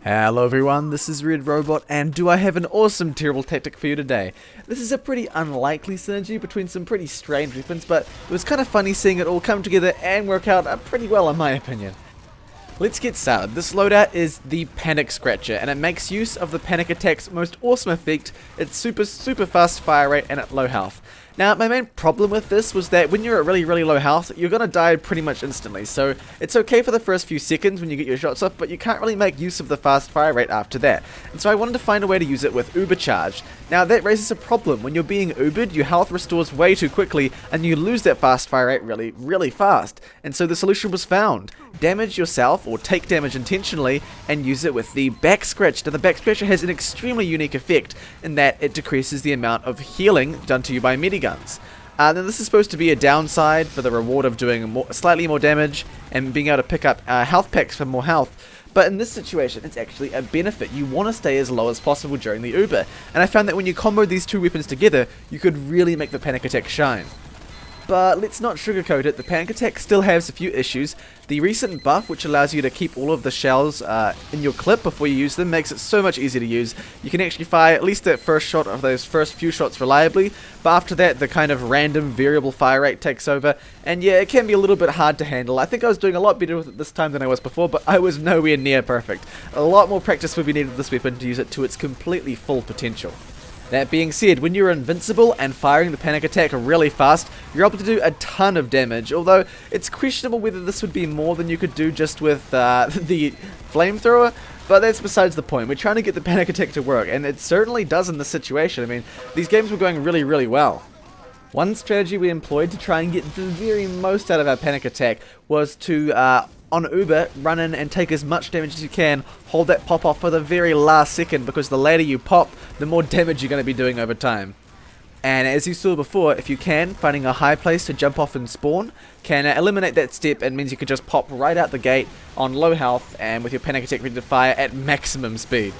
Hello everyone, this is Red Robot, and do I have an awesome terrible tactic for you today? This is a pretty unlikely synergy between some pretty strange weapons, but it was kind of funny seeing it all come together and work out pretty well in my opinion. Let's get started. This loadout is the Panic Scratcher, and it makes use of the Panic Attack's most awesome effect, its super fast fire rate and at low health. Now, my main problem with this was that when you're at really low health, you're gonna die pretty much instantly, so it's okay for the first few seconds when you get your shots off, but you can't really make use of the fast fire rate after that. And so I wanted to find a way to use it with Uber Charge. Now, that raises a problem. When you're being Ubered, your health restores way too quickly, and you lose that fast fire rate really fast. And so the solution was found. Damage yourself, or take damage intentionally, and use it with the Back Scratch. Now, the Back Scratcher has an extremely unique effect in that it decreases the amount of healing done to you by mediguns. Now this is supposed to be a downside for the reward of doing slightly more damage and being able to pick up health packs for more health. But in this situation, it's actually a benefit. You want to stay as low as possible during the Uber. And I found that when you combo these two weapons together, you could really make the Panic Attack shine. But let's not sugarcoat it, the Panic Attack still has a few issues. The recent buff, which allows you to keep all of the shells in your clip before you use them, makes it so much easier to use. You can actually fire at least that first shot of those first few shots reliably, but after that the kind of random variable fire rate takes over, and yeah, it can be a little bit hard to handle. I think I was doing a lot better with it this time than I was before, but I was nowhere near perfect. A lot more practice would be needed with this weapon to use it to its completely full potential. That being said, when you're invincible and firing the Panic Attack really fast, you're able to do a ton of damage, although it's questionable whether this would be more than you could do just with the flamethrower, but that's besides the point. We're trying to get the Panic Attack to work, and it certainly does in this situation. I mean, these games were going really well. One strategy we employed to try and get the very most out of our Panic Attack was to on Uber, run in and take as much damage as you can, hold that pop off for the very last second, because the later you pop, the more damage you're going to be doing over time. And as you saw before, if you can, finding a high place to jump off and spawn can eliminate that step, and means you can just pop right out the gate on low health and with your Panic Attack ready to fire at maximum speed.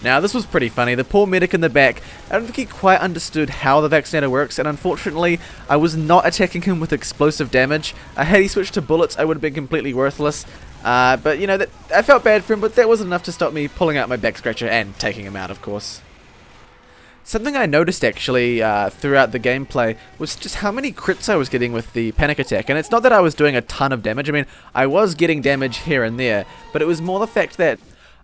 Now, this was pretty funny. The poor medic in the back, I don't think he quite understood how the vaccinator works, and unfortunately, I was not attacking him with explosive damage. Had he switched to bullets, I would have been completely worthless. But, you know, I felt bad for him, but that wasn't enough to stop me pulling out my back scratcher and taking him out, of course. Something I noticed actually throughout the gameplay was just how many crits I was getting with the Panic Attack. And it's not that I was doing a ton of damage. I mean, I was getting damage here and there, but it was more the fact that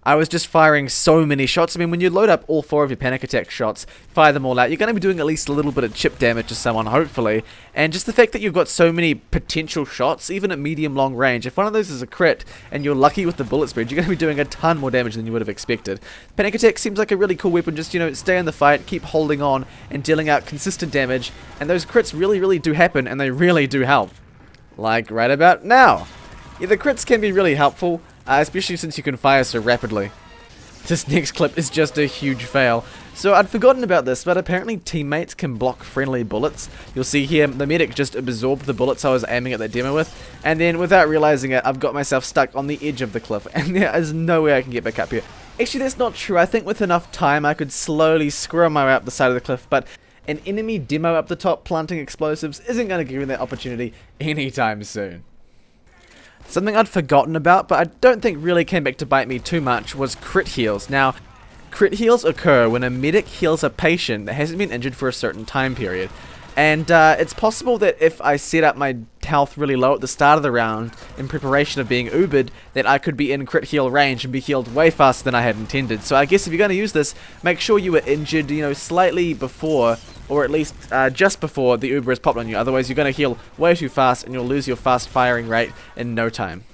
I was just firing so many shots. I mean, when you load up all 4 of your Panic Attack shots, fire them all out, you're going to be doing at least a little bit of chip damage to someone, hopefully. And just the fact that you've got so many potential shots, even at medium-long range, if one of those is a crit and you're lucky with the bullet spread, you're going to be doing a ton more damage than you would have expected. Panic Attack seems like a really cool weapon. Just, you know, stay in the fight, keep holding on, and dealing out consistent damage. And those crits really do happen, and they really do help. Like right about now. Yeah, the crits can be really helpful. Especially since you can fire so rapidly. This next clip is just a huge fail. So I'd forgotten about this, but apparently teammates can block friendly bullets. You'll see here, the medic just absorbed the bullets I was aiming at that demo with, and then without realizing it, I've got myself stuck on the edge of the cliff, and there is no way I can get back up here. Actually, that's not true. I think with enough time, I could slowly squirrel my way up the side of the cliff, but an enemy demo up the top planting explosives isn't going to give me that opportunity anytime soon. Something I'd forgotten about, but I don't think really came back to bite me too much, was crit heals. Now, crit heals occur when a medic heals a patient that hasn't been injured for a certain time period. And it's possible that if I set up my health really low at the start of the round in preparation of being Ubered, that I could be in crit heal range and be healed way faster than I had intended. So I guess if you're going to use this, make sure you were injured, you know, slightly before, or at least just before the Uber is popped on you. Otherwise you're going to heal way too fast and you'll lose your fast firing rate in no time.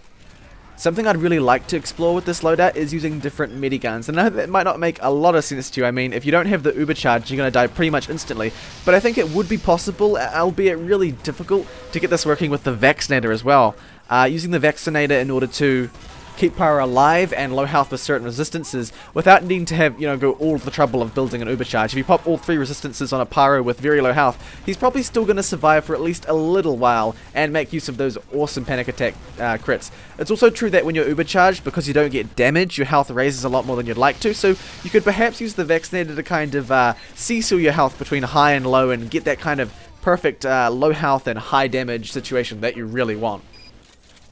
Something I'd really like to explore with this loadout is using different mediguns. And I know that might not make a lot of sense to you. I mean, if you don't have the Uber charge, you're going to die pretty much instantly. But I think it would be possible, albeit really difficult, to get this working with the vaccinator as well. Using the vaccinator in order to keep Pyro alive and low health with certain resistances without needing to have, you know, go all the trouble of building an Uber charge. If you pop all 3 resistances on a Pyro with very low health, he's probably still going to survive for at least a little while and make use of those awesome Panic Attack crits. It's also true that when you're Uber charged, because you don't get damage, your health raises a lot more than you'd like to, so you could perhaps use the vaccinator to kind of seesaw your health between high and low and get that kind of perfect low health and high damage situation that you really want.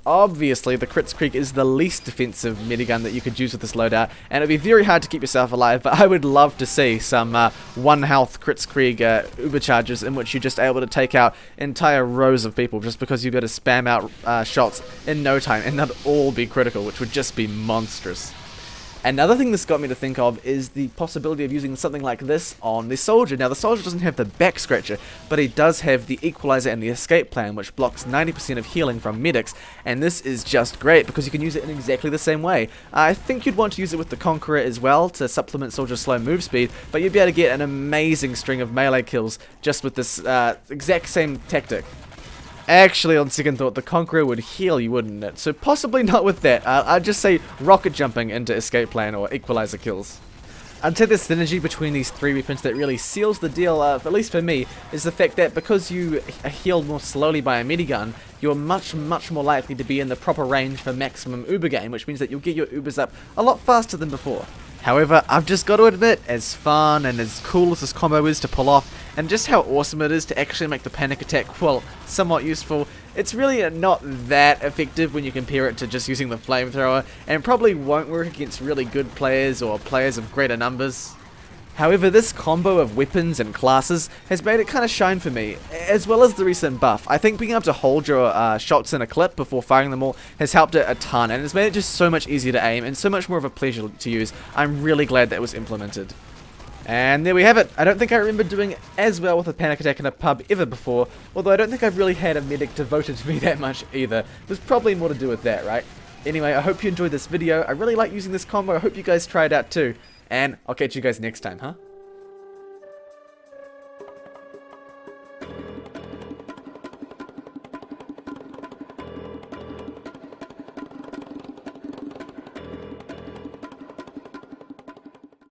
obviously the Kritzkrieg is the least defensive minigun that you could use with this loadout, and it'd be very hard to keep yourself alive, but I would love to see some 1 health Kritzkrieg Uber charges in which you're just able to take out entire rows of people just because you've got to spam out shots in no time, and that'd all be critical, which would just be monstrous. Another thing this got me to think of is the possibility of using something like this on the soldier. Now, the soldier doesn't have the back scratcher, but he does have the equalizer and the escape plan, which blocks 90% of healing from medics, and this is just great because you can use it in exactly the same way. I think you'd want to use it with the Conqueror as well to supplement soldier's slow move speed, but you'd be able to get an amazing string of melee kills just with this exact same tactic. Actually, on second thought, the Conqueror would heal you, wouldn't it? So possibly not with that. I'd just say rocket jumping into escape plan or equalizer kills. I'd say the synergy between these 3 weapons that really seals the deal, at least for me, is the fact that because you are healed more slowly by a minigun, you're much more likely to be in the proper range for maximum Uber gain, which means that you'll get your Ubers up a lot faster than before. However, I've just got to admit, as fun and as cool as this combo is to pull off, and just how awesome it is to actually make the panic attack, well, somewhat useful, it's really not that effective when you compare it to just using the flamethrower, and probably won't work against really good players or players of greater numbers. However, this combo of weapons and classes has made it kind of shine for me, as well as the recent buff. I think being able to hold your shots in a clip before firing them all has helped it a ton, and it's made it just so much easier to aim and so much more of a pleasure to use. I'm really glad that was implemented. And there we have it. I don't think I remember doing as well with a panic attack in a pub ever before, although I don't think I've really had a medic devoted to me that much either. There's probably more to do with that, right? Anyway, I hope you enjoyed this video. I really like using this combo. I hope you guys try it out too. And I'll catch you guys next time, huh?